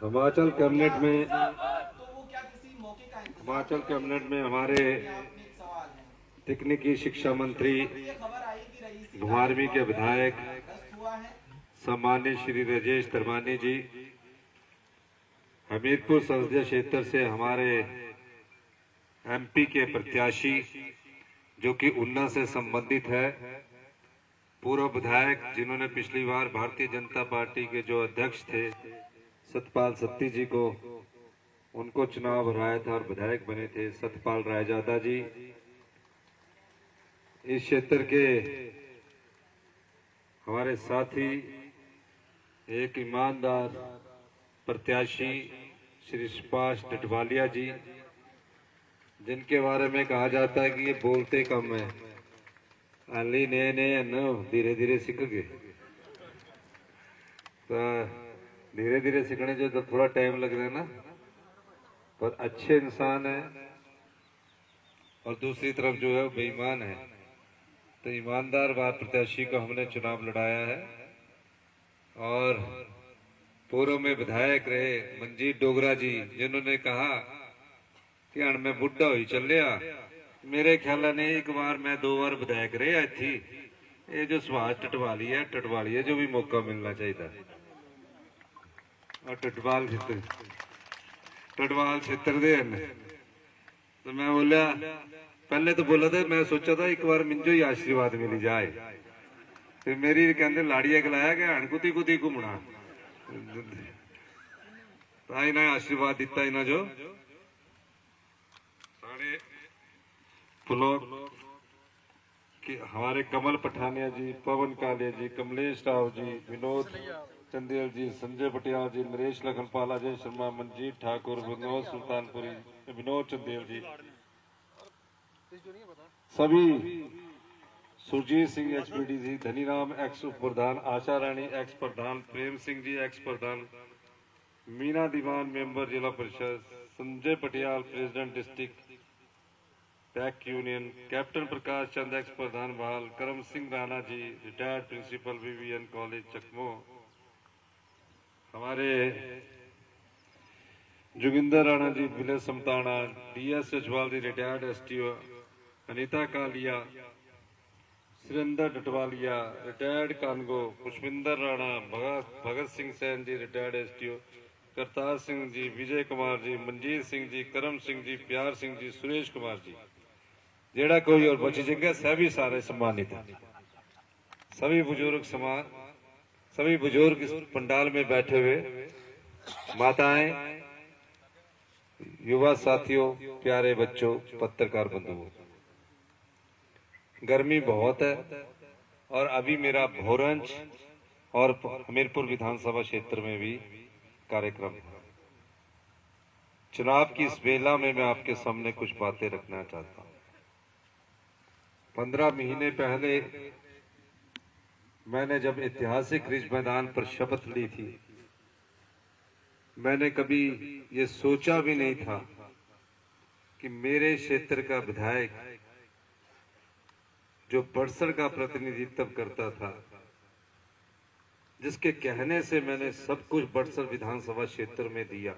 Himachal cabinet में हमारे तकनीकी शिक्षा मंत्री 12वीं के विधायक सम्मानित श्री राजेश धर्मानी जी, हमीरपुर संसदीय क्षेत्र से हमारे एमपी के प्रत्याशी जो कि ऊना से संबंधित है, पूर्व विधायक जिन्होंने पिछली बार भारतीय जनता पार्टी के जो अध्यक्ष थे सतपाल सत्ती जी को, उनको चुनाव हराया था और विधायक बने थे, सतपाल रायजादा जी। इस क्षेत्र के हमारे साथी एक ईमानदार प्रत्याशी श्री सुभाष डडवालिया जी, जिनके बारे में कहा जाता है कि ये बोलते कम है, अली नए नए न धीरे धीरे सीख गए। तो धीरे धीरे सीखने जो तो थोड़ा टाइम लग रहा है ना, पर अच्छे इंसान है और दूसरी तरफ जो है वो बेईमान है। तो ईमानदार प्रत्याशी को हमने चुनाव लड़ाया है और पूर्व में विधायक रहे मंजीत डोगरा जी, जिन्होंने कहा कि हण मैं बुढ़ा हो चलिया, मेरे ख्याल ने एक बार मैं 2 बार विधायक रहे थी। ये जो सुभाष टटवालिया जो भी मौका मिलना चाहिए। और टटवाल क्षेत्र दे तो मैं बोलिया, पहले तो बोला था, मैं सोचा था एक बार मिंजो ही आशीर्वाद मिल जाए, फिर मेरी कहते लाड़िया खिलाया कि हण कुती कुती घूमना, तो इन्हें आशीर्वाद दिता। इन्हें जो साढ़े ब्लॉक के हमारे कमल पठानिया जी, पवन कालिया जी, कमलेश राव जी, विनोद चंदेल जी, संजय पटियाल जी, नरेश लखनपाल, अजय शर्मा, मंजीत ठाकुर, विनोद सुल्तानपुरी, विनोद चंदेल जी, सभी, सुरजीत सिंह HPDC, धनीराम एक्स उप प्रधान, आशा रानी एक्स प्रधान, प्रेम सिंह जी एक्स प्रधान, मीना दीवान मेंबर जिला परिषद, Sanjay Patial president district pack union, captain Prakash Chand ex प्रधान Bahal, Karam Singh Rana ji retired principal VVN college Chakmoh, हमारे Joginder Rana ji village Samtana, DS Sachwal ji retired STO, Anita Kalia, Surender Datwalia retired कानगो, पुष्पिंदर राणा, भगत सिंह सैन जी रिटायर्ड STO, करतार सिंह जी, विजय कुमार जी, मनजीत सिंह जी, करम सिंह जी, प्यार सिंह जी, सुरेश कुमार जी, जेड़ा कोई और बची जगह सभी सारे सम्मानित हैं। सभी बुजुर्ग इस पंडाल में बैठे हुए, माताएं, युवा साथियों, प्यारे बच्चों, पत्रकार बंधुओं, गर्मी बहुत है और अभी मेरा भोरंज और हमीरपुर विधानसभा क्षेत्र में भी कार्यक्रम है। चुनाव की इस बेला में मैं आपके सामने कुछ बातें रखना चाहता हूं। 15 महीने पहले मैंने जब ऐतिहासिक रिज मैदान पर शपथ ली थी, मैंने कभी ये सोचा भी नहीं था कि मेरे क्षेत्र का विधायक जो बड़सर का प्रतिनिधित्व करता था, जिसके कहने से मैंने सब कुछ बड़सर विधानसभा क्षेत्र में दिया,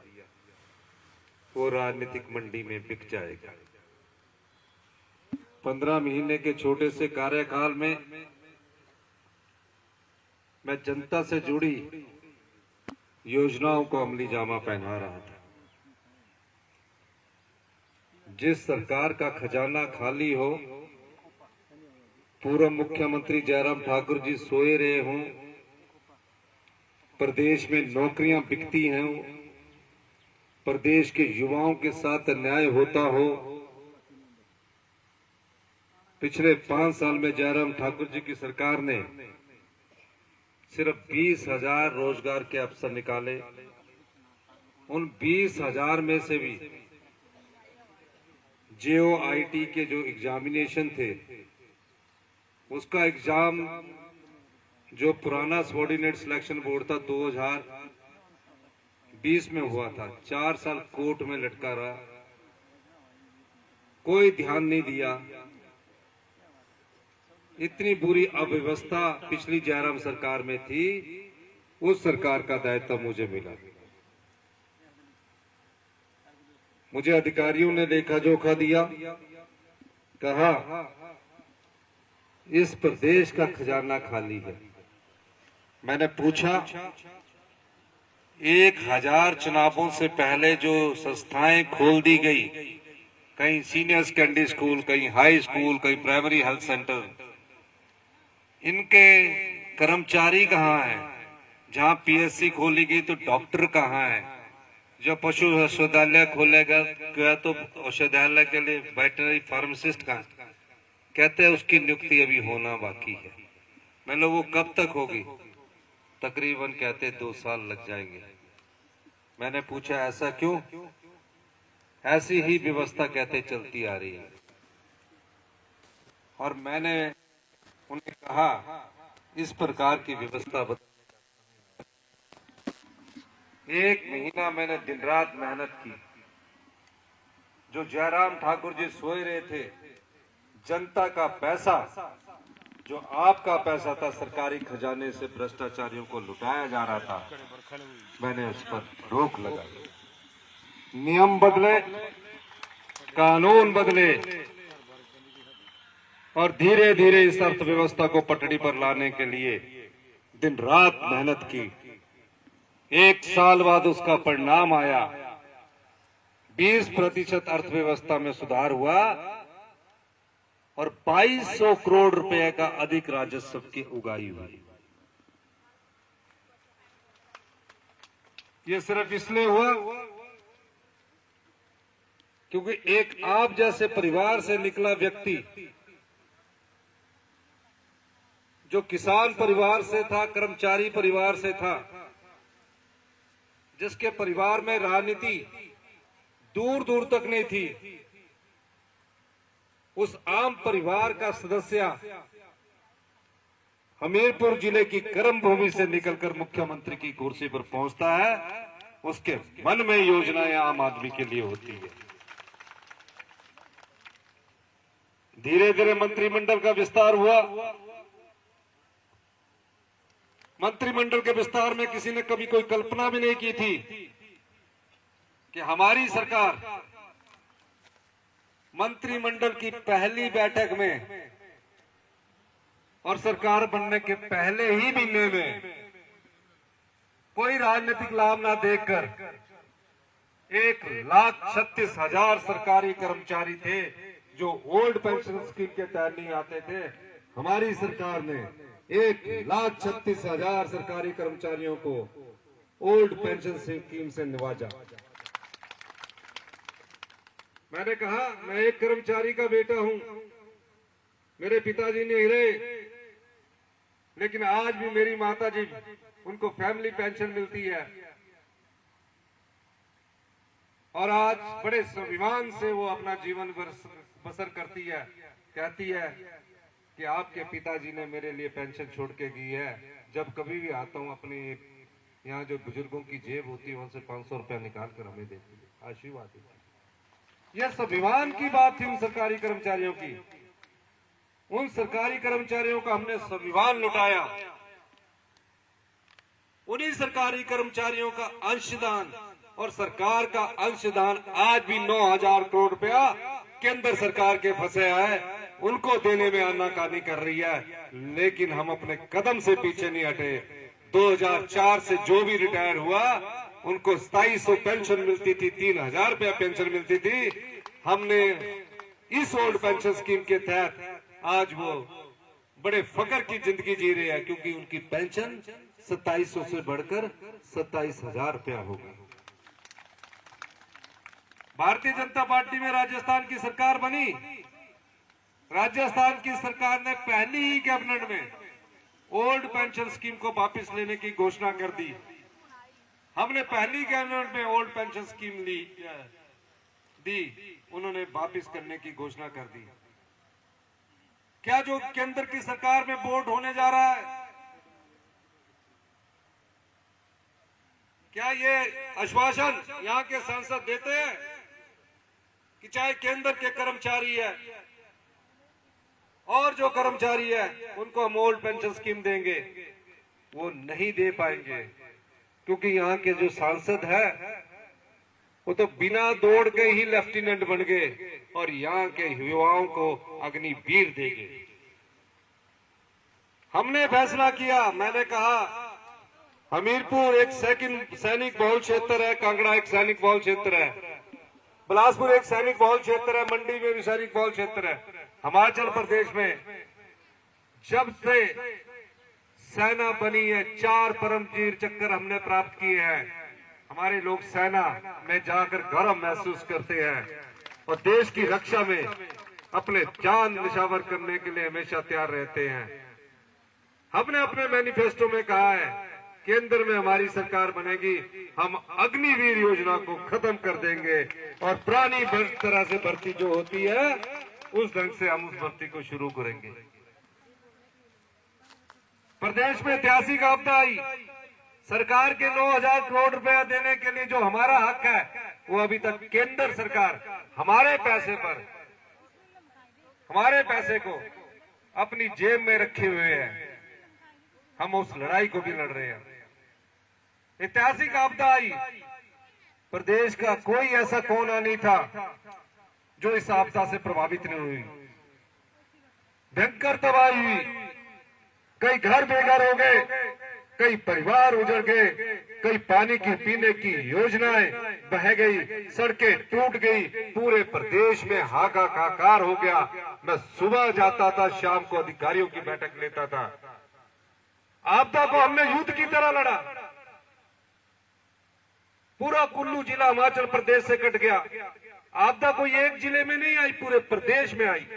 वो राजनीतिक मंडी में बिक जाएगा। 15 महीने के छोटे से कार्यकाल में मैं जनता से जुड़ी योजनाओं को अमली जामा पहना रहा था। जिस सरकार का खजाना खाली हो, पूर्व मुख्यमंत्री जयराम ठाकुर जी सोए रहे हों, प्रदेश में नौकरियां बिकती हैं, प्रदेश के युवाओं के साथ अन्याय होता हो, पिछले 5 साल में जयराम ठाकुर जी की सरकार ने सिर्फ 20,000 रोजगार के अवसर निकाले। उन 20,000 में से भी JOIT के जो एग्जामिनेशन थे, उसका एग्जाम जो पुराना सबऑर्डिनेट सिलेक्शन बोर्ड था 2020 में हुआ था, 4 साल कोर्ट में लटका रहा, कोई ध्यान नहीं दिया। इतनी बुरी अव्यवस्था पिछली जयराम सरकार में थी, उस सरकार का दायित्व मुझे मिला। मुझे अधिकारियों ने लेखा जोखा दिया, कहा इस प्रदेश का खजाना खाली है। मैंने पूछा 1000 चुनावों से पहले जो संस्थाएं खोल दी गई, कहीं सीनियर सेकेंडरी स्कूल, कहीं हाई स्कूल, कहीं प्राइमरी हेल्थ सेंटर, इनके कर्मचारी कहाँ हैं? जहां पीएससी खोली गई तो डॉक्टर कहाँ हैं? जो पशु औषधालय खोलेगा गया तो औषधालय के लिए वेटरनरी फार्मासिस्ट कहाँ? कहते हैं उसकी नियुक्ति अभी होना बाकी है। मतलब वो कब तक होगी? तकरीबन कहते 2 साल लग जाएंगे। मैंने पूछा ऐसा क्यों? ऐसी ही व्यवस्था कहते चलती आ रही है। और मैंने उन्हें कहा इस प्रकार की व्यवस्था बदल। 1 महीना मैंने दिन रात मेहनत की। जो जयराम ठाकुर जी सोए रहे थे, जनता का पैसा, जो आपका पैसा था, सरकारी खजाने से भ्रष्टाचारियों को लुटाया जा रहा था, मैंने उस पर रोक लगाई। नियम बदले, कानून बदले और धीरे धीरे इस अर्थव्यवस्था को पटड़ी पर लाने के लिए दिन रात मेहनत की। 1 साल बाद उसका परिणाम आया। 20% अर्थव्यवस्था में सुधार हुआ और 2200 करोड़ रुपए का अधिक राजस्व की उगाही हुई। ये सिर्फ इसलिए हुआ क्योंकि एक आप जैसे परिवार से निकला व्यक्ति, जो किसान परिवार से था, कर्मचारी परिवार से था, जिसके परिवार में राजनीति दूर दूर तक नहीं थी, उस आम परिवार का सदस्य हमीरपुर जिले की कर्म भूमि से निकलकर मुख्यमंत्री की कुर्सी पर पहुंचता है, उसके मन में योजनाएं आम आदमी के लिए होती है। धीरे धीरे मंत्रिमंडल का विस्तार हुआ। मंत्रिमंडल के विस्तार में किसी ने कभी कोई कल्पना भी नहीं की थी कि हमारी सरकार मंत्रिमंडल की पहली बैठक में और सरकार बनने के पहले ही महीने में कोई राजनीतिक लाभ ना देखकर 1,36,000 सरकारी कर्मचारी थे जो ओल्ड पेंशन स्कीम के तहत नहीं आते थे। हमारी सरकार ने 1,36,000 सरकारी कर्मचारियों को ओल्ड पेंशन स्कीम से नवाजा। मैंने कहा मैं एक कर्मचारी का बेटा हूं, मेरे पिताजी नहीं रहे, लेकिन आज भी मेरी माताजी, उनको फैमिली पेंशन मिलती है और आज बड़े स्वाभिमान से वो अपना जीवन बसर करती है। कहती है कि आपके पिताजी ने मेरे लिए पेंशन छोड़ के गई है। जब कभी भी आता हूं, अपने यहाँ जो बुजुर्गों की जेब होती है उनसे 500 रुपया निकाल कर हमें देती है, आशीर्वाद देती है। यह स्वाभिमान की बात थी उन सरकारी कर्मचारियों की। उन सरकारी कर्मचारियों का हमने स्वाभिमान लुटाया। उन्हीं सरकारी कर्मचारियों का अंशदान और सरकार का अंशदान आज भी 9,000 करोड़ रुपया केंद्र सरकार के फंसे है, उनको देने में आनाकानी कर रही है। लेकिन हम अपने कदम से पीछे नहीं हटे। 2004 से जो भी रिटायर हुआ उनको 2700 पेंशन मिलती थी, 3,000 रुपया पेंशन मिलती थी। हमने इस ओल्ड पेंशन स्कीम के तहत आज वो बड़े फख्र की जिंदगी जी रहे हैं, क्योंकि उनकी पेंशन 2700 से बढ़कर 27,000 रुपया हो गई। भारतीय जनता पार्टी में राजस्थान की सरकार बनी। राजस्थान की सरकार ने पहली ही कैबिनेट में ओल्ड पेंशन स्कीम को वापस लेने की घोषणा कर दी। हमने पहली कैबिनेट में ओल्ड पेंशन स्कीम दी, उन्होंने वापस करने की घोषणा कर दी। क्या जो केंद्र की सरकार में बोर्ड होने जा रहा है, क्या ये आश्वासन यहाँ के सांसद देते हैं कि चाहे केंद्र के कर्मचारी है और जो कर्मचारी है उनको हम ओल्ड पेंशन स्कीम देंगे? वो नहीं दे पाएंगे, क्योंकि यहाँ के जो सांसद है वो तो बिना दौड़ के ही लेफ्टिनेंट बन गए और यहाँ के युवाओं को अग्निवीर दे गए। हमने फैसला किया, मैंने कहा हमीरपुर एक सैनिक बहुल क्षेत्र है, कांगड़ा एक सैनिक बहुल क्षेत्र है, बिलासपुर एक सैनिक बहुल क्षेत्र है, मंडी में भी सैनिक बहुल क्षेत्र है। हिमाचल प्रदेश में जब से सेना बनी है 4 परमवीर चक्र हमने प्राप्त किए हैं। हमारे लोग सेना में जाकर गर्व महसूस करते हैं और देश की रक्षा में अपने जान निछावर करने के लिए हमेशा तैयार रहते हैं। हमने अपने मैनिफेस्टो में कहा है केंद्र में हमारी सरकार बनेगी, हम अग्निवीर योजना को खत्म कर देंगे और पुरानी तरह से भर्ती जो होती है उस ढंग से हम उस भर्ती को शुरू करेंगे। प्रदेश में ऐतिहासिक आपदा आई, सरकार के 9,000 करोड़ रुपया देने के लिए जो हमारा हक है वो अभी तक केंद्र सरकार हमारे पैसे को अपनी जेब में रखे हुए है। हम उस लड़ाई को भी लड़ रहे हैं। ऐतिहासिक आपदा आई, प्रदेश का कोई ऐसा कोना नहीं था जो इस आपदा से प्रभावित नहीं हुई। भयंकर तबाही हुई, कई घर बेघर हो गए, कई परिवार उजड़ गए, कई पानी की पीने की योजनाएं बह गई, सड़कें टूट गई, पूरे प्रदेश में हाहाकार हो गया। मैं सुबह जाता था, शाम को अधिकारियों की बैठक लेता था। आपदा को हमने युद्ध की तरह लड़ा। पूरा कुल्लू जिला हिमाचल प्रदेश से कट गया। आपदा कोई एक जिले में नहीं आई, पूरे प्रदेश में आई।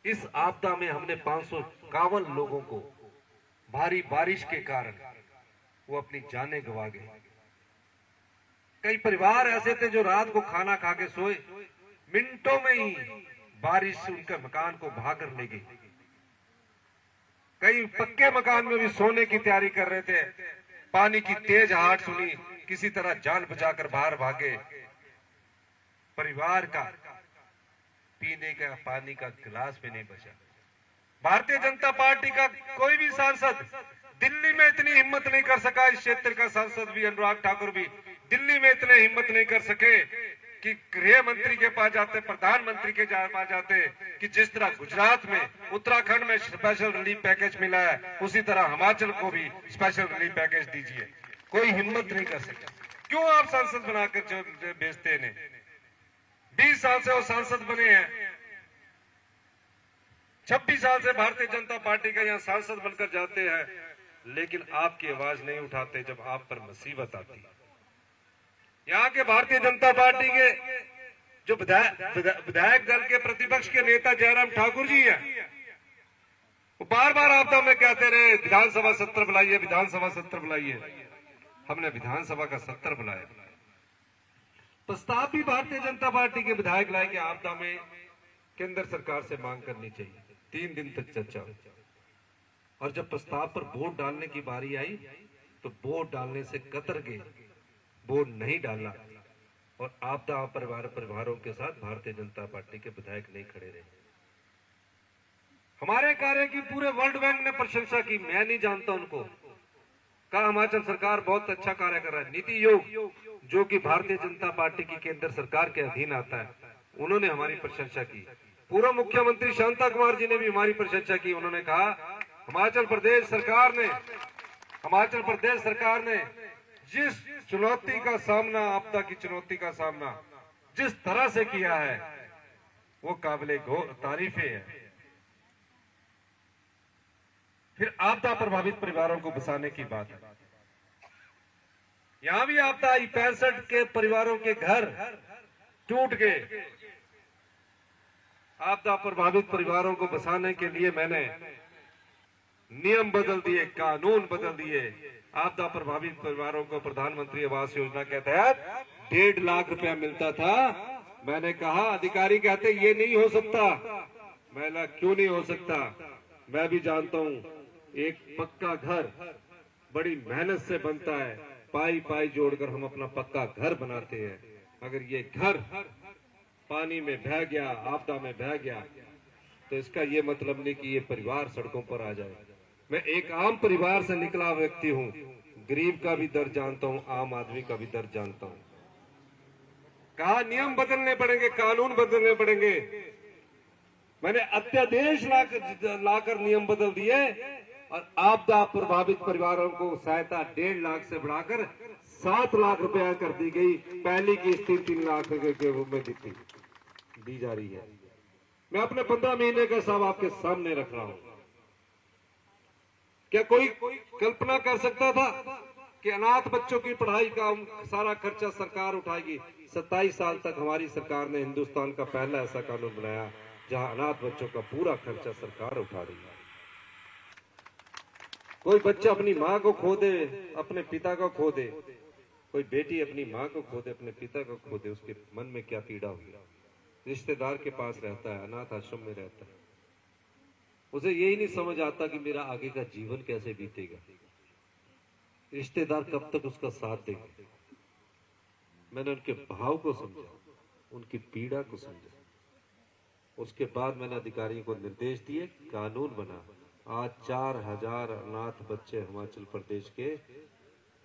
इस आपदा में हमने 551 लोगों को भारी बारिश के कारण वो अपनी जानें गंवा गए। कई परिवार ऐसे थे जो रात को खाना खा के सोए, मिनटों में ही बारिश उनके मकान को भाकर ले गई। कई पक्के मकान में भी सोने की तैयारी कर रहे थे, पानी की तेज आहट सुनी, किसी तरह जान बचाकर बाहर भागे। परिवार का पीने का पानी का गिलास भी नहीं बचा। भारतीय जनता पार्टी का कोई भी सांसद दिल्ली में इतनी हिम्मत नहीं कर सका, इस क्षेत्र का सांसद भी अनुराग ठाकुर भी दिल्ली में इतने हिम्मत नहीं कर सके कि गृह मंत्री के पास जाते, प्रधानमंत्री के पास जाते कि जिस तरह गुजरात में उत्तराखंड में स्पेशल रिलीफ पैकेज मिला है उसी तरह हिमाचल को भी स्पेशल रिलीफ पैकेज दीजिए। कोई हिम्मत नहीं कर सका। क्यों आप सांसद बनाकर भेजते हैं? 20 साल से वो सांसद बने हैं, 26 साल से भारतीय जनता पार्टी का यहाँ सांसद बनकर जाते हैं, लेकिन आपकी आवाज नहीं उठाते जब आप पर मुसीबत आती। यहाँ के भारतीय जनता पार्टी के जो विधायक दल के प्रतिपक्ष के नेता जयराम ठाकुर जी हैं, वो बार बार आपदा में कहते रहे विधानसभा सत्र बुलाइए, विधानसभा सत्र बुलाइए। हमने विधानसभा का सत्र बुलाया, प्रस्ताव भी भारतीय जनता पार्टी के विधायक लाए कि आपदा में केंद्र सरकार से मांग करनी चाहिए। 3 दिन तक चर्चा, और जब प्रस्ताव पर वोट डालने की बारी आई तो वोट डालने से कतर गए, वोट नहीं डाला और आपदा परिवारों के साथ भारतीय जनता पार्टी के विधायक नहीं खड़े रहे। हमारे कार्य की पूरे वर्ल्ड बैंक ने प्रशंसा की, मैं नहीं जानता उनको, कहा हिमाचल सरकार बहुत अच्छा कार्य कर रहा है। नीति आयोग जो कि भारतीय जनता पार्टी की केंद्र सरकार के अधीन आता है, उन्होंने हमारी प्रशंसा की। पूर्व मुख्यमंत्री शांता कुमार जी ने भी हमारी प्रशंसा की। उन्होंने कहा हिमाचल प्रदेश सरकार ने जिस चुनौती का सामना, आपदा की चुनौती का सामना जिस तरह से किया है वो काबिले तारीफे है। फिर आपदा प्रभावित परिवारों को बसाने की बात है। यहां भी आपदा आई, 65 के परिवारों के घर टूट गए। आपदा प्रभावित परिवारों को बसाने के लिए मैंने नियम बदल दिए, कानून बदल दिए। आपदा प्रभावित परिवारों को प्रधानमंत्री आवास योजना के तहत 1.5 लाख रुपया मिलता था। मैंने कहा, अधिकारी कहते ये नहीं हो सकता। मैंने क्यों नहीं हो सकता? मैं भी जानता हूं एक पक्का घर बड़ी मेहनत से बनता है, पाई पाई जोड़कर हम अपना पक्का घर बनाते हैं। अगर ये घर पानी में बह गया, आपदा में बह गया, तो इसका ये मतलब नहीं कि ये परिवार सड़कों पर आ जाए। मैं एक आम परिवार से निकला व्यक्ति हूँ, गरीब का भी दर्द जानता हूँ, आम आदमी का भी दर्द जानता हूँ। कहा नियम बदलने पड़ेंगे, कानून बदलने पड़ेंगे। मैंने अध्यादेश लाकर नियम बदल दिए और आपदा प्रभावित परिवारों को सहायता 1.5 लाख से बढ़ाकर 7 लाख रुपया कर दी गई। पहली किस्त 3 लाख रुपए के रूप में दी जा रही है। मैं अपने 15 महीने का हिसाब आपके सामने रख रहा हूं। क्या कोई कल्पना कर सकता था कि अनाथ बच्चों की पढ़ाई का सारा खर्चा सरकार उठाएगी? 27 साल तक हमारी सरकार ने हिंदुस्तान का पहला ऐसा कानून बनाया जहां अनाथ बच्चों का पूरा खर्चा सरकार उठा रही है। कोई बच्चा अपनी मां को खो दे, अपने पिता को खो दे, कोई बेटी अपनी मां को खो दे, अपने पिता को खो दे, उसके मन में क्या पीड़ा होगी। रिश्तेदार के पास रहता है, अनाथ आश्रम में रहता है, उसे यही नहीं समझ आता कि मेरा आगे का जीवन कैसे बीतेगा। रिश्तेदार कब तक उसका साथ देंगे। मैंने उनके भाव को समझा, उनकी पीड़ा को समझा। उसके बाद मैंने अधिकारियों को निर्देश दिए, कानून बना। आज 4000 अनाथ बच्चे हिमाचल प्रदेश के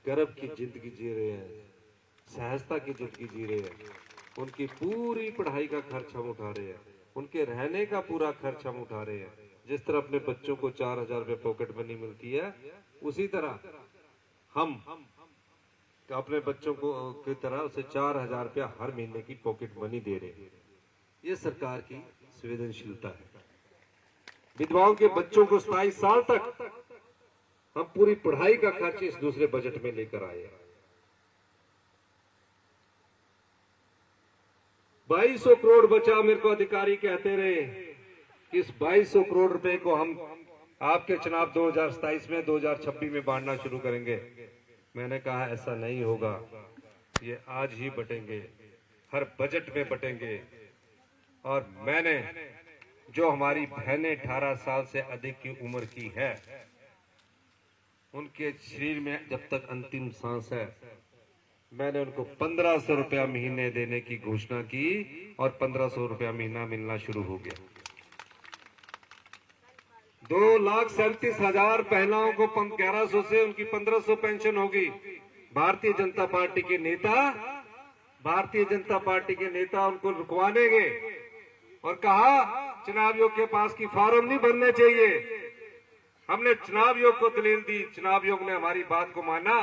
गर्व की जिंदगी जी रहे हैं, सहजता की जिंदगी जी रहे हैं। उनकी पूरी पढ़ाई का खर्च हम उठा रहे हैं, उनके रहने का पूरा खर्च हम उठा रहे हैं। जिस तरह अपने बच्चों को 4000 रुपये पॉकेट मनी मिलती है, उसी तरह हम अपने बच्चों को की तरह उसे 4000 रुपया हर महीने की पॉकेट मनी दे रहे हैं। ये सरकार की संवेदनशीलता है। विधवाओं के बच्चों को 27 साल तक हम पूरी पढ़ाई का खर्च इस दूसरे बजट में लेकर आए हैं। 2200 करोड़ बचा। मेरे को अधिकारी कहते रहे कि इस 2200 करोड़ रुपए को हम आपके चुनाव 2027 में 2026 में बांटना शुरू करेंगे। मैंने कहा ऐसा नहीं होगा, ये आज ही बटेंगे, हर बजट में बटेंगे। और मैंने जो हमारी बहनें 18 साल से अधिक की उम्र की है, उनके शरीर में जब तक अंतिम सांस है, मैंने उनको 1500 रुपया महीने देने की घोषणा की और 1500 रुपया महीना मिलना शुरू हो गया। 2,37,000 महिलाओं को 1100 से उनकी 1500 पेंशन होगी। भारतीय जनता पार्टी के नेता उनको रुकवा देंगे और कहा चुनाव आयोग के पास की फार्म नहीं भरने चाहिए। हमने चुनाव आयोग को दलील दी, चुनाव आयोग ने हमारी बात को माना।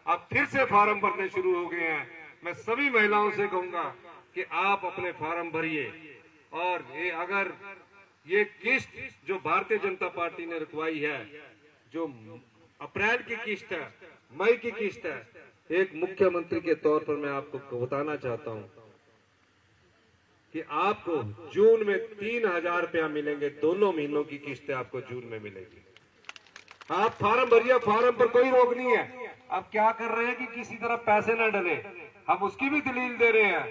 अब फिर से फार्म भरने शुरू हो गए हैं। मैं सभी महिलाओं से कहूंगा कि आप अपने फार्म भरिए। और अगर ये किस्त जो भारतीय जनता पार्टी ने रखवाई है, जो अप्रैल की किस्त है, मई की किस्त है, एक मुख्यमंत्री के तौर पर मैं आपको बताना चाहता हूं कि आपको जून में 3000 रुपया मिलेंगे। दोनों महीनों की किस्तें आपको जून में मिलेगी। आप फार्म भरिए, फार्म पर कोई रोक नहीं है। अब क्या कर रहे हैं कि किसी तरह पैसे न डले, हम उसकी भी दलील दे रहे हैं,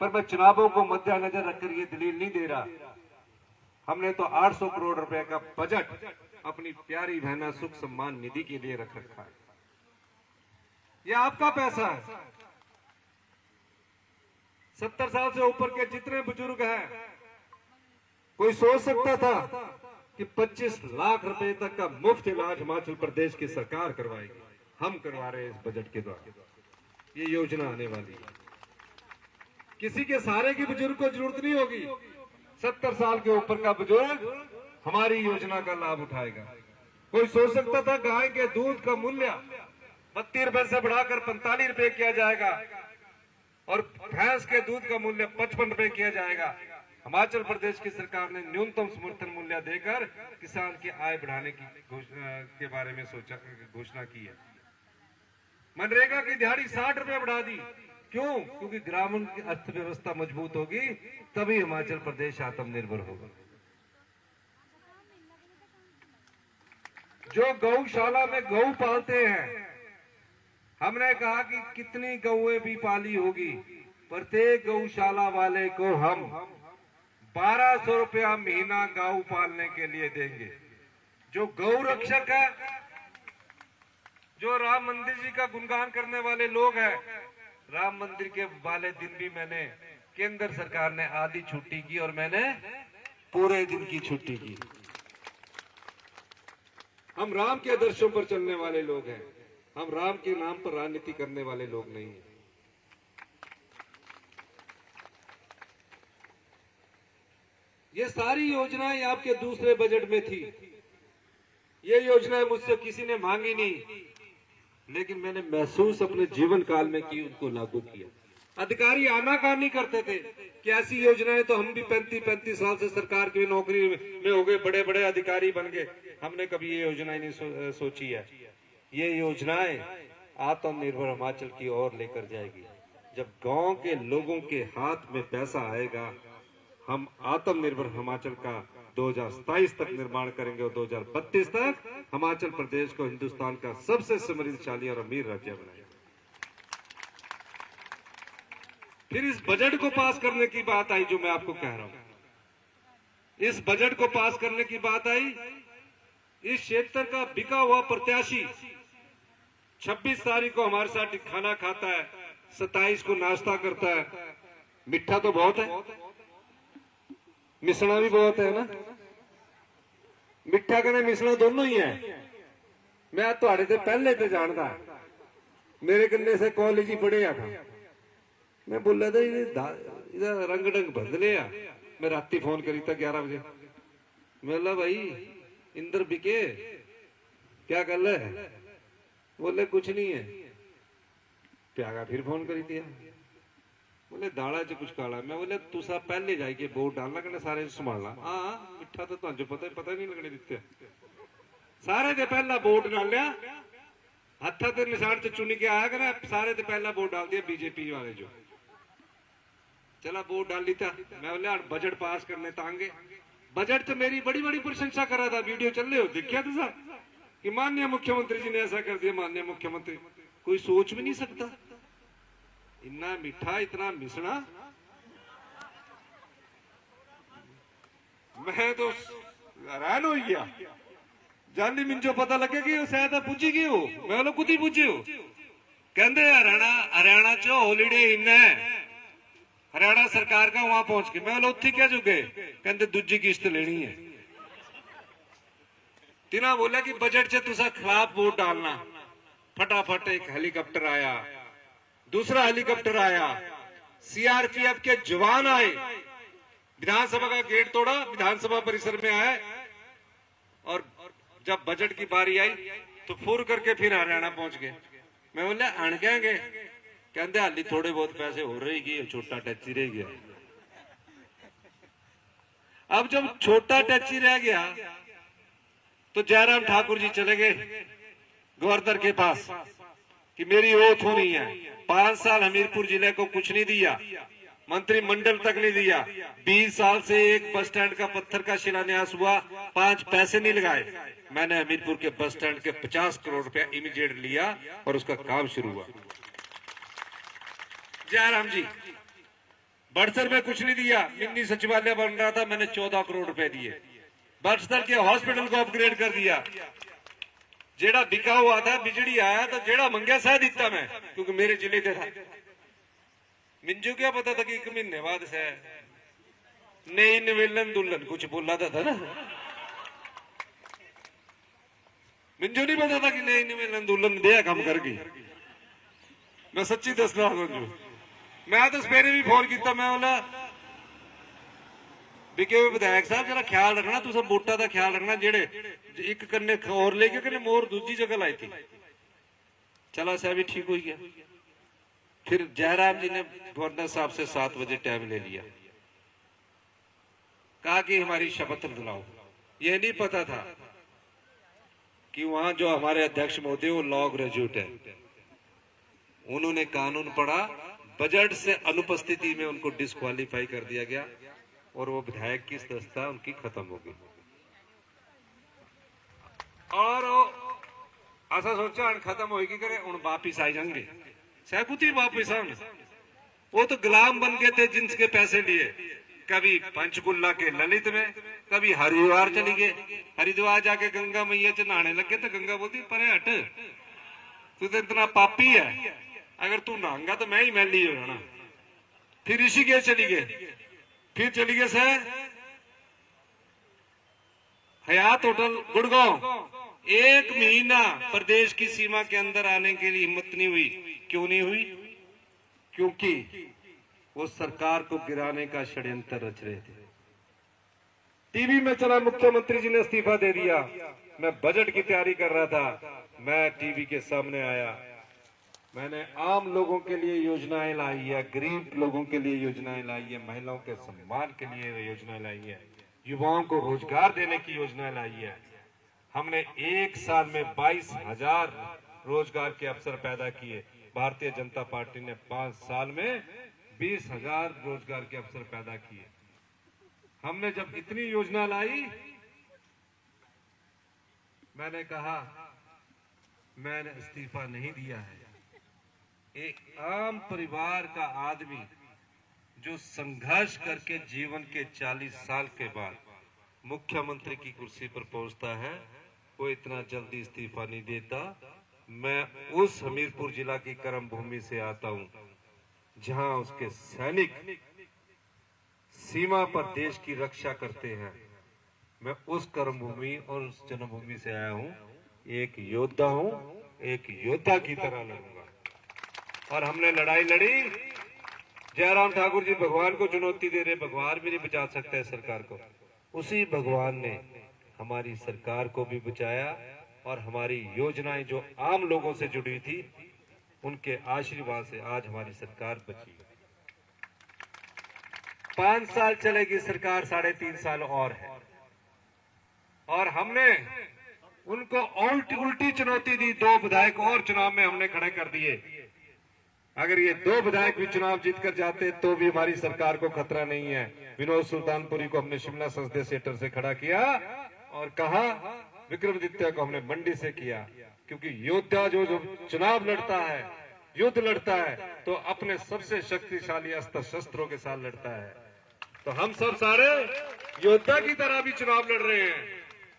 पर मैं चुनावों को मद्देनजर रखकर ये दलील नहीं दे रहा। हमने तो 800 करोड़ रुपए का बजट अपनी प्यारी बहना सुख सम्मान निधि के लिए रख रखा है। ये आपका पैसा है। 70 साल से ऊपर के जितने बुजुर्ग हैं, कोई सोच सकता था कि 25 लाख रुपए तक का मुफ्त इलाज हिमाचल प्रदेश की सरकार करवाएगी? हम करवा रहे हैं इस बजट के द्वारा। ये योजना आने वाली है। किसी के सहारे की बुजुर्ग को जरूरत नहीं होगी। 70 साल के ऊपर का बुजुर्ग हमारी योजना का लाभ उठाएगा। कोई सोच सकता था गाय के दूध का मूल्य 32 रुपए से बढ़ाकर 45 रुपए किया जाएगा और भैंस के दूध का मूल्य 55 रुपए किया जाएगा। हिमाचल प्रदेश की सरकार ने न्यूनतम समर्थन मूल्य देकर किसान की आय बढ़ाने की के बारे में घोषणा की है। मनरेगा की दिहाड़ी 60 रुपए बढ़ा दी। क्यों? क्योंकि ग्रामीण की अर्थव्यवस्था मजबूत होगी, तभी हिमाचल प्रदेश आत्मनिर्भर होगा। जो गौशाला में गऊ पालते हैं, हमने कहा कि कितनी गौएं भी पाली होगी, प्रत्येक गौशाला वाले को हम 1200 रुपया महीना गौ पालने के लिए देंगे। जो गौ रक्षक है, जो राम मंदिर जी का गुणगान करने वाले लोग हैं, राम मंदिर के वाले दिन भी मैंने केंद्र सरकार ने आधी छुट्टी की और मैंने पूरे दिन की छुट्टी की। हम राम के आदर्शों पर चलने वाले लोग हैं। हम राम के नाम पर राजनीति करने वाले लोग नहीं हैं। ये सारी योजनाएं आपके दूसरे बजट में थी। ये योजनाएं मुझसे किसी ने मांगी नहीं, लेकिन मैंने महसूस अपने जीवन काल में की, उनको लागू किया। अधिकारी आनाकानी करते थे कि ऐसी योजनाएं तो हम भी 35-35 साल से सरकार की नौकरी में हो गए, बड़े बड़े अधिकारी बन गए, हमने कभी ये योजनाएं नहीं सोची है। ये योजनाएं आत्मनिर्भर हिमाचल की ओर लेकर जाएगी। जब गांव के लोगों के हाथ में पैसा आएगा, हम आत्मनिर्भर हिमाचल का 2027 तक निर्माण करेंगे और 2032 तक हिमाचल प्रदेश को हिंदुस्तान का सबसे समृद्धशाली और अमीर राज्य बनाएंगे। फिर इस बजट को पास करने की बात आई, जो मैं आपको कह रहा हूं। इस बजट को पास करने की बात आई। इस क्षेत्र का बिका हुआ प्रत्याशी 26 तारीख को हमारे साथ खाना खाता है, 27 को नाश्ता करता है। मिठा तो बहुत है, मिसना भी बहुत है ना। मिठा कने मिसना दोनों ही है। मैं तुहाडे ते पहले तो जानता, मेरे कन्ने से कॉलेज ही पढ़िया था। मैं बोला था इधर रंग ढंग बदले आ। मैं राती फोन करी था 11 बजे। मैं बोला भाई इंदर बिके क्या गल है? बोले कुछ नहीं है। प्यागा फिर फोन करी दिया, बोले दाड़ा च कुछ काला। मैं बोले तुसा पहले जाके वोट डालना कहना सारे संभालना। हाँ मिठा तो तुझे पता नहीं लगने दिते। सारे दे पहला वोट डालिया, हथा ते निशान च चुनी के आया कर, सारे ते पहला वोट डाल दिया बीजेपी वाले जो। चला वोट डाल ली था। मैं बोले बजट पास करने तांगे। बजट तो मेरी बड़ी बड़ी प्रशंसा कर रहा था, वीडियो चल रहे हो, देखिया तुसा कि माननीय मुख्यमंत्री जी ने ऐसा कर दिया। माननीय मुख्यमंत्री कोई सोच भी नहीं सकता, इतना मीठा इतना मिसना। मैं तो हैरान हो गया। जानी मिंजो पता लगे कि शायद पुजी गई हो। मैं बोला कुछ ही पुजी हो। कहते हरियाणा च हॉलीडे इन है, हरियाणा सरकार का वहां पहुंच के। मैं बोला उत्थे क्या चुके? कहते दूजी किश्त लेनी है। तिना बोला कि बजट च तुसा खिलाफ वोट डालना। फटाफट एक हेलीकॉप्टर आया, दूसरा हेलीकॉप्टर आया, सीआरपीएफ के जवान आए, विधानसभा का गेट तोड़ा, विधानसभा परिसर में आए। और जब बजट की बारी आई तो फुर करके फिर हरियाणा पहुंच गए। मैं बोला अण गए? कहते हाली थोड़े बहुत पैसे हो रही गए, छोटा टैक्सी रह गया। अब जब छोटा टैक्सी रह गया तो जयराम ठाकुर जी चले गए गवर्नर के पास कि मेरी ओथ होनी है। 5 साल हमीरपुर जिले को कुछ नहीं दिया, मंत्रिमंडल तक नहीं दिया। 20 साल से एक बस स्टैंड का पत्थर का शिलान्यास हुआ, 5 पैसे नहीं लगाए। मैंने हमीरपुर के बस स्टैंड के 50 करोड़ रुपया इमीडिएट लिया और उसका काम शुरू हुआ। जयराम जी बड़सर में कुछ नहीं दिया, मिनी सचिवालय बन रहा था, मैंने 14 करोड़ रुपए दिए। बड़सर के हॉस्पिटल को अपग्रेड कर दिया। जेड़ा बिका हुआ था, बिजली आया तो जेड़ा मंगया सह दिता मैं, क्योंकि मेरे जिले से था। मिंजू क्या पता था कि 1 महीने बाद से नई निवेलन दुल्हन कुछ बोला था ना। मिंजू नहीं पता था कि नई निवेलन दुल्हन दिया काम कर गई। मैं सच्ची दस रहा हूं। मैं तो सवेरे भी फोन किया। मैं बोला बिके विधायक साहब जरा ख्याल रखना, तुम वोटा का ख्याल रखना। जेड़े एक कन्ने और लेके कन्ने मोर दूसरी जगह लाई थी। चला साहब भी ठीक हो गया। फिर जयराम जी ने गवर्नर साहब से 7 बजे टाइम ले लिया, कहा कि हमारी शपथ दिलाओ। यह नहीं पता था कि वहां जो हमारे अध्यक्ष महोदय वो लॉ ग्रेजुएट है। उन्होंने कानून पढ़ा, बजट से अनुपस्थिति में उनको डिस्क्वालीफाई कर दिया गया और वो विधायक की सदस्यता उनकी खत्म हो गई। और ऐसा सोचा खत्म होगी करे हूं वापिस आ जाएंगे, सहकुत ही वापिस आए। वो तो गुलाम बन गए थे जिनके पैसे लिए। कभी पंचकुला के ललित में, कभी हरिद्वार चली गए। हरिद्वार जाके गंगा मैया च नहाने लगे तो गंगा बोलती परे हट, तू तो इतना पापी है, अगर तू नहांगा तो मैं ही मैली हो जाना। फिर ऋषिकेश चली गए, फिर चली गए सर हयात होटल गुड़गांव। 1 महीना प्रदेश की सीमा के अंदर आने के लिए हिम्मत नहीं हुई। क्यों नहीं हुई? क्योंकि वो सरकार को गिराने का षड्यंत्र रच रहे थे। टीवी में चला मुख्यमंत्री जी ने इस्तीफा दे दिया। मैं बजट की तैयारी कर रहा था, मैं टीवी के सामने आया, मैंने आम लोगों के लिए योजनाएं लाई है, गरीब लोगों के लिए योजनाएं लाई है, महिलाओं के सम्मान के लिए योजनाएं लाई है, युवाओं को रोजगार देने की योजनाएं लाई है। हमने एक साल में 22,000 रोजगार के अवसर पैदा किए। भारतीय जनता पार्टी ने 5 साल में 20,000 रोजगार के अवसर पैदा किए। हमने जब इतनी योजना लाई, मैंने कहा मैंने इस्तीफा नहीं दिया है। एक आम परिवार का आदमी जो संघर्ष करके जीवन के 40 साल के बाद मुख्यमंत्री की कुर्सी पर पहुंचता है, वो इतना जल्दी इस्तीफा नहीं देता। मैं उस हमीरपुर जिला की कर्म भूमि से आता हूं, जहां उसके सैनिक सीमा पर देश की रक्षा करते हैं। मैं उस कर्म भूमि और उस जन्मभूमि से आया हूं, एक योद्धा हूं, एक योद्धा की तरह लड़ूंगा। और हमने लड़ाई लड़ी। जयराम ठाकुर जी भगवान को चुनौती दे रहे, भगवान भी नहीं बचा सकता है सरकार को। उसी भगवान ने हमारी सरकार को भी बचाया और हमारी योजनाएं जो आम लोगों से जुड़ी थी, उनके आशीर्वाद से आज हमारी सरकार बची। 5 साल चलेगी सरकार, 3.5 साल और है। और हमने उनको उल्टी चुनौती दी। 2 विधायक और चुनाव में हमने खड़े कर दिए। अगर ये 2 विधायक भी चुनाव जीत कर जाते तो भी हमारी सरकार को खतरा नहीं है। विनोद सुल्तानपुरी को हमने शिमला संसदीय क्षेत्र से खड़ा किया और कहा विक्रमादित्य को हमने मंडी से किया, क्योंकि योद्धा जो चुनाव लड़ता है, युद्ध लड़ता है, तो अपने सबसे शक्तिशाली अस्त्र शस्त्रों के साथ लड़ता है। तो हम सब सारे योद्धा की तरह भी चुनाव लड़ रहे हैं।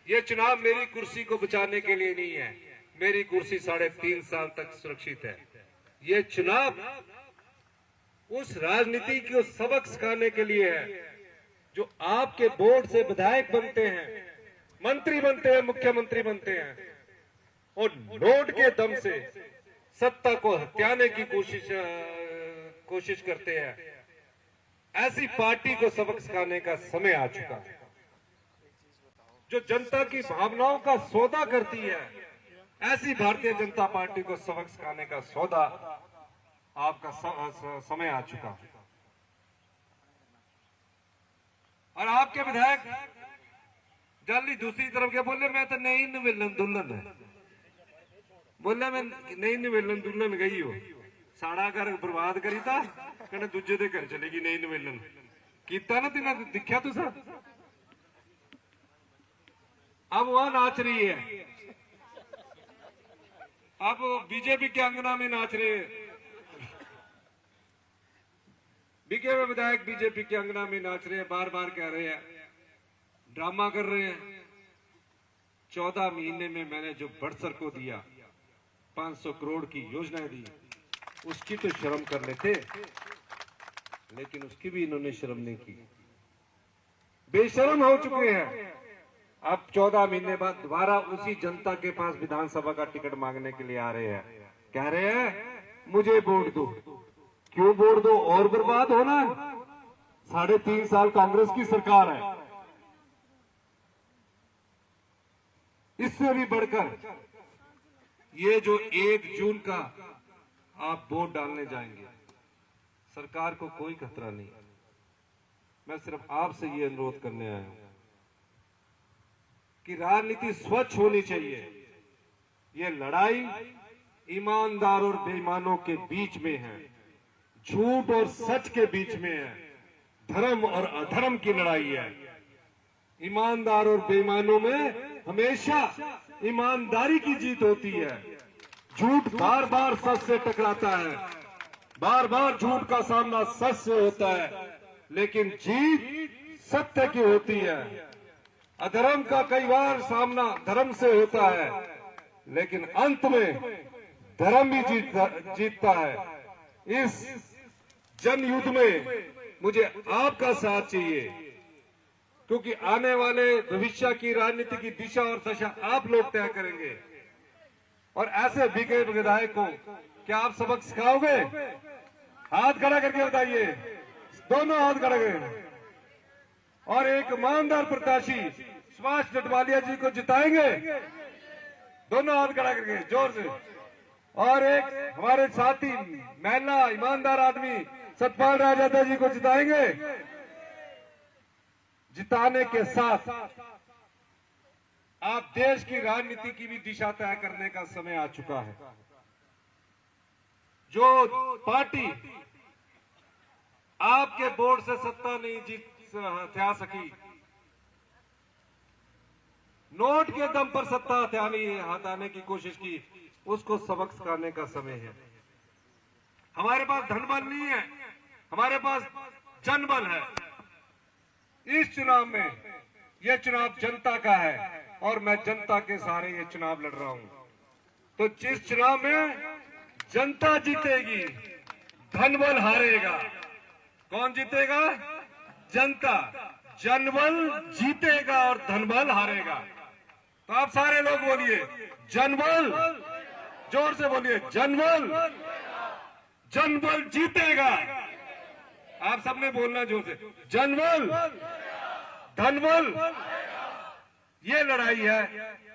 ये चुनाव मेरी कुर्सी को बचाने के लिए नहीं है, मेरी कुर्सी 3.5 साल तक सुरक्षित है। ये चुनाव उस राजनीति को सबक सिखाने के लिए है, जो आपके बोर्ड से विधायक बनते हैं, मंत्री बनते हैं, मुख्यमंत्री बनते हैं और नोट के दम से सत्ता को हथियाने की कोशिश करते हैं। ऐसी पार्टी को सबक सिखाने का समय आ चुका है। जो जनता की भावनाओं का सौदा करती है, ऐसी भारतीय जनता पार्टी को सबक सिखाने का सौदा आपका समय आ चुका है। और आपके विधायक जल्दी दूसरी तरफ के बोले मैं तो नई मिलन दुल्हन है, बोले मैं नई मिलन दुल्हन गई हो, साड़ा घर बर्बाद करी था, कहने दूजे दे घर चलेगी नई मिलन कीता ना, तिना दिखा तुसा। अब वहां नाच रही है, अब बीजेपी के अंगना में नाच रहे हैं। बीके में विधायक बीजेपी के अंगना में नाच रहे हैं, बार बार कह रहे हैं, ड्रामा कर रहे हैं। 14 महीने में मैंने जो बड़सर को दिया, 500 करोड़ की योजना दी, उसकी तो शर्म कर लेते, लेकिन उसकी भी इन्होंने शर्म नहीं की, बेशर्म हो चुके हैं। अब 14 महीने बाद दोबारा उसी जनता के पास विधानसभा का टिकट मांगने के लिए आ रहे हैं, कह रहे हैं मुझे वोट दो। क्यों वोट दो? और बर्बाद होना है। 3.5 साल कांग्रेस की सरकार है। इससे भी बढ़कर ये जो 1 जून का आप वोट डालने जाएंगे, सरकार को कोई खतरा नहीं। मैं सिर्फ आपसे ये अनुरोध करने आया हूं कि राजनीति स्वच्छ होनी चाहिए। ये लड़ाई ईमानदार और बेईमानों के बीच में है, झूठ और सच के बीच में है, धर्म और अधर्म की लड़ाई है। ईमानदार और बेईमानों में हमेशा ईमानदारी की जीत होती है। झूठ बार बार सच से टकराता है, बार बार झूठ का सामना सच से होता है, लेकिन जीत सत्य की होती है। अधर्म का कई बार सामना धर्म से होता है, लेकिन अंत में धर्म भी जीतता है। इस जनयुद्ध में मुझे आपका साथ चाहिए, क्योंकि आने वाले भविष्य की राजनीति की दिशा और दशा आप लोग तय करेंगे। और ऐसे बीके विधायक को क्या आप सबक सिखाओगे? हाथ खड़ा करके बताइए, दोनों हाथ खड़ा करें। और एक ईमानदार प्रत्याशी सुभाष डडवालिया जी को जिताएंगे। दोनों हाथ खड़ा करके जोर से। और एक हमारे साथी महिला ईमानदार आदमी सतपाल राजदा जी को जिताएंगे। जिताने के साथ आप देश की राजनीति की भी दिशा तय करने का समय आ चुका है। जो पार्टी आपके बोर्ड से सत्ता नहीं जीत हथिया सकी, नोट के दम पर सत्ता हटाने की कोशिश की, उसको सबक सिखाने का समय है। हमारे पास धनबल नहीं है, हमारे पास जनबल है। इस चुनाव में यह चुनाव जनता का है और मैं जनता के सहारे ये चुनाव लड़ रहा हूं। तो जिस चुनाव में जनता जीतेगी, धनबल हारेगा। कौन जीतेगा? जनता। जनबल जीतेगा और धनबल हारेगा। तो आप सारे लोग बोलिए जनबल, जोर से बोलिए जनबल। जनबल जीतेगा। आप सबने बोलना जोर से, जनबल धनबल। ये लड़ाई है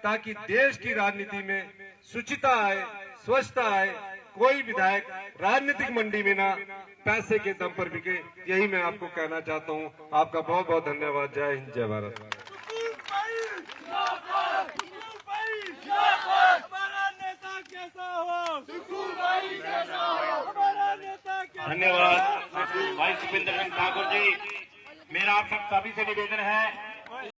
ताकि देश की राजनीति में शुचिता आए, स्वच्छता आए। कोई विधायक राजनीतिक मंडी में ना पैसे के दम पर बिके। यही मैं आपको कहना चाहता हूं। आपका बहुत बहुत धन्यवाद। जय हिंद, जय भारत। धन्यवाद भाई सुखविंदर सिंह ठाकुर जी। मेरा आप सब सभी से निवेदन है